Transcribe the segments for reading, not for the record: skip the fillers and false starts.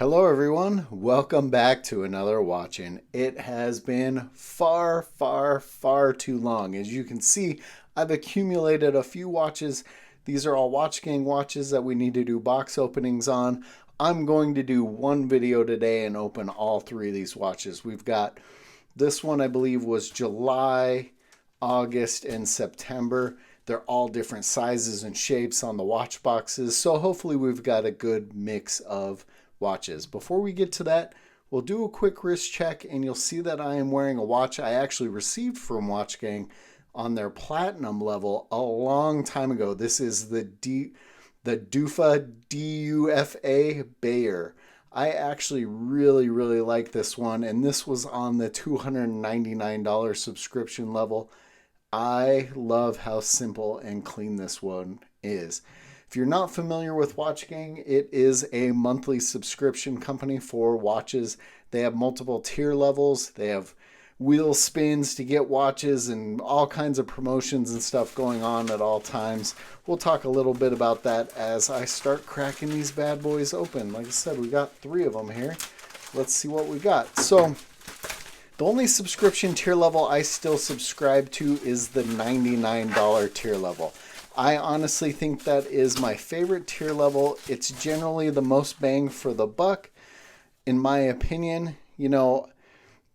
Hello everyone, welcome back to another Watchin. It has been far too long. As you can see, I've accumulated a few watches. These are all watchgang watches that we need to do box openings on. I'm going to do one video today and open all three of these watches. We've got this one, I believe, was July, August, and September. They're all different sizes and shapes on the watch boxes, so hopefully we've got a good mix of watches. Before we get to that, we'll do a quick wrist check and you'll see that I am wearing a watch I actually received from watchgang on their platinum level a long time ago. This is the DUFA DUFA Bayer. I actually really like this one, and this was on the $299 subscription level. I love how simple and clean this one is. If you're not familiar with watchgang, it is a monthly subscription company for watches. They have multiple tier levels. They have wheel spins to get watches and all kinds of promotions and stuff going on at all times. We'll talk a little bit about that as I start cracking these bad boys open. Like I said, we got three of them here. Let's see what we got. So the only subscription tier level I still subscribe to is the $99 tier level. I honestly think that is my favorite tier level. It's generally the most bang for the buck, in my opinion. You know,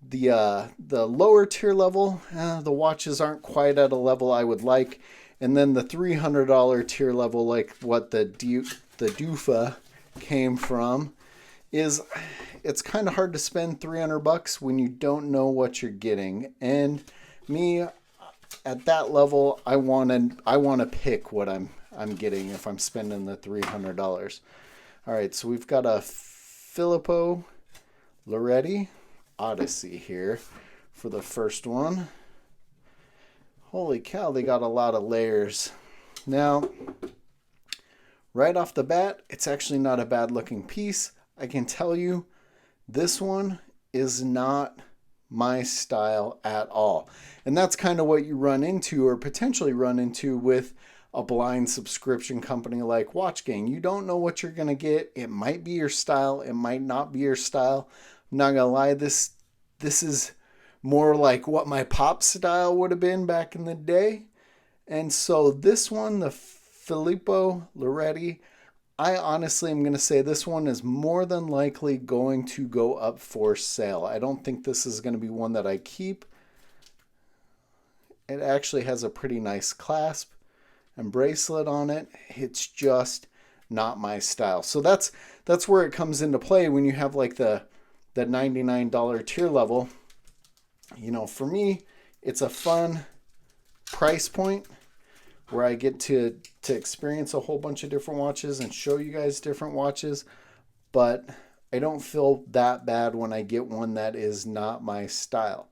the lower tier level, the watches aren't quite at a level I would like. And then the $300 tier level, like what the DUFA came from, it's kind of hard to spend $300 when you don't know what you're getting. And me, at that level, I want to pick what I'm getting if I'm spending the $300. All right, so we've got a Filippo Loretti Odyssey here for the first one. Holy cow, they got a lot of layers. Now, right off the bat, it's actually not a bad looking piece. I can tell you, this one is not my style at all. And that's kind of what you run into, or potentially run into, with a blind subscription company like watchgang. You don't know what you're going to get. It might be your style. It might not be your style. I'm not going to lie. This is more like what my pop style would have been back in the day. And so this one, the Filippo Loretti, I honestly am going to say this one is more than likely going to go up for sale. I don't think this is going to be one that I keep. It actually has a pretty nice clasp and bracelet on it. It's just not my style. So that's where it comes into play when you have like the $99 tier level. You know, for me, it's a fun price point where I get to experience a whole bunch of different watches and show you guys different watches, but I don't feel that bad when I get one that is not my style.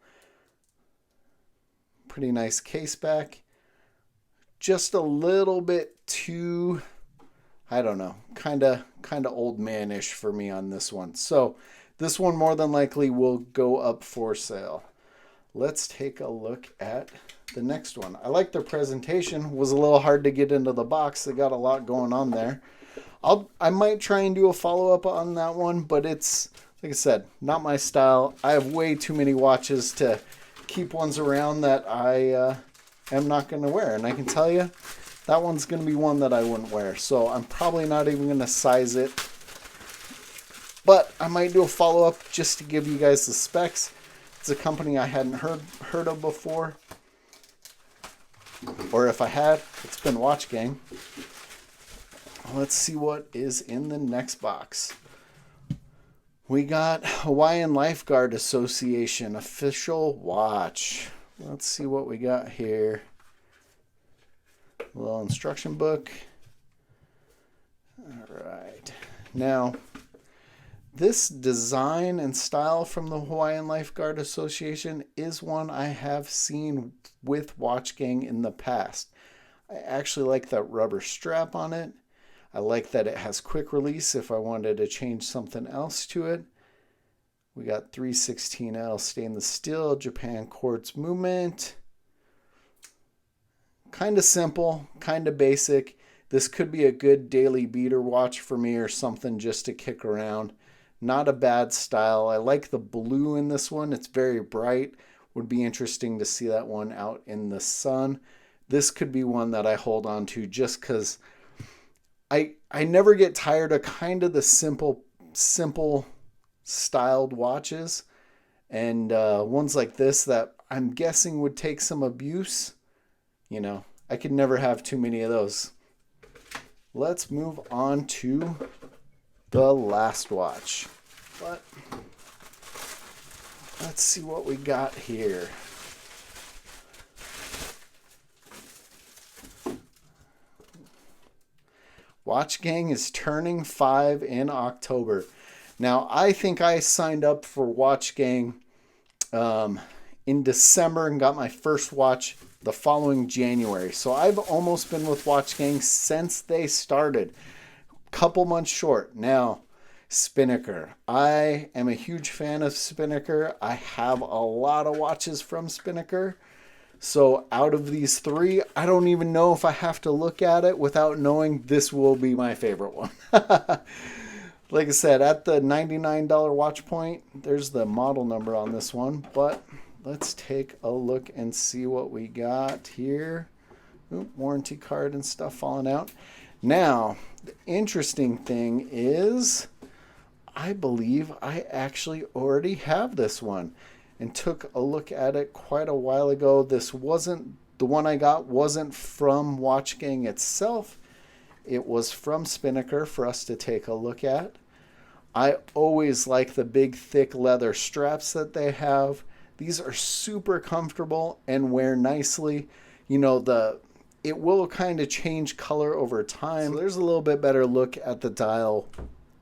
Pretty nice case back. Just a little bit too, I don't know, kind of old manish for me on this one. So this one more than likely will go up for sale. Let's take a look at the next one. I like their presentation. It was a little hard to get into the box. They got a lot going on there. I might try and do a follow-up on that one, but it's, like I said, not my style. I have way too many watches to keep ones around that I am not going to wear. And I can tell you, that one's going to be one that I wouldn't wear. So I'm probably not even going to size it. But I might do a follow-up just to give you guys the specs. It's a company I hadn't heard of before. Or if I had, it's been watchgang. Let's see what is in the next box. We got Hawaiian Lifeguard Association official watch. Let's see what we got here. A little instruction book. All right. Now, this design and style from the Hawaiian Lifeguard Association is one I have seen with watchgang in the past. I actually like that rubber strap on it. I like that it has quick release if I wanted to change something else to it. We got 316L stainless steel, Japan quartz movement. Kind of simple, kind of basic. This could be a good daily beater watch for me or something just to kick around. Not a bad style. I like the blue in this one. It's very bright. Would be interesting to see that one out in the sun. This could be one that I hold on to just because I never get tired of kind of the simple styled watches. And ones like this that I'm guessing would take some abuse. You know, I could never have too many of those. Let's move on to the last watch. But let's see what we got here. Watchgang is turning 5 in October. Now, I think I signed up for Watchgang in December and got my first watch the following January. So I've almost been with Watchgang since they started. Couple months short. Now, Spinnaker. I am a huge fan of Spinnaker. I have a lot of watches from Spinnaker. So out of these three, I don't even know if I have to look at it without knowing this will be my favorite one. Like I said, at the $99 watch point, there's the model number on this one. But let's take a look and see what we got here. Oop, warranty card and stuff falling out. Now, the interesting thing is, I believe I actually already have this one and took a look at it quite a while ago. This wasn't, the one I got wasn't from Watchgang itself. It was from Spinnaker for us to take a look at. I always like the big thick leather straps that they have. These are super comfortable and wear nicely. You know, it will kind of change color over time. So there's a little bit better look at the dial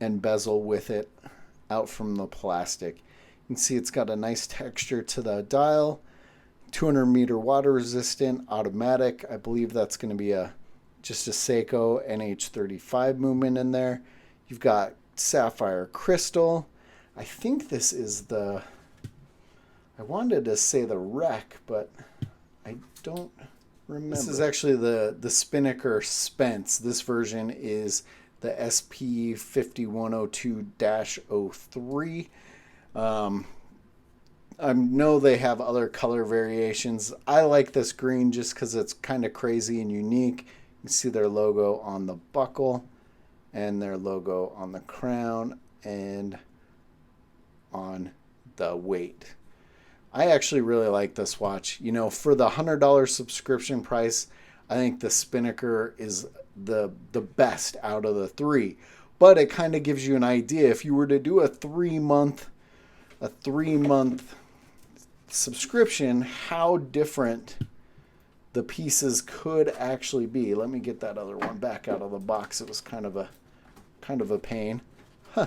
and bezel with it out from the plastic. You can see it's got a nice texture to the dial. 200 meter water resistant, automatic. I believe that's going to be just a Seiko NH35 movement in there. You've got sapphire crystal. I think this is I wanted to say the Rec, but I don't remember. This is actually the Spinnaker Spence. This version is the SP5102-03. I know they have other color variations. I like this green just because it's kind of crazy and unique. You can see their logo on the buckle and their logo on the crown and on the weight. I actually really like this watch. You know, for the $100 subscription price, I think the Spinnaker is the best out of the three. But it kind of gives you an idea. If you were to do a three-month subscription, how different the pieces could actually be. Let me get that other one back out of the box. It was kind of a pain. Huh.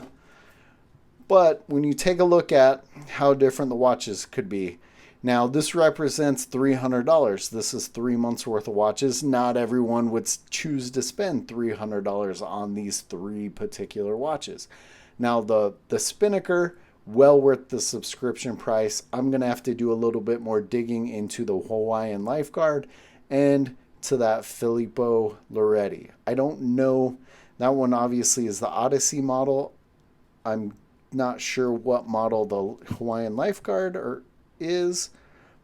But when you take a look at how different the watches could be, now this represents $300. This is 3 months worth of watches. Not everyone would choose to spend $300 on these three particular watches. Now the Spinnaker, well worth the subscription price. I'm going to have to do a little bit more digging into the Hawaiian Lifeguard and to that Filippo Loretti. I don't know. That one obviously is the Odyssey model. I'm not sure what model the Hawaiian Lifeguard is,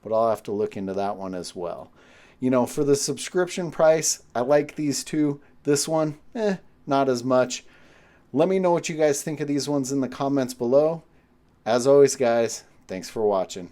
but I'll have to look into that one as well. You know, for the subscription price, I like these two. This one, not as much. Let me know what you guys think of these ones in the comments below. As always, guys, thanks for watching.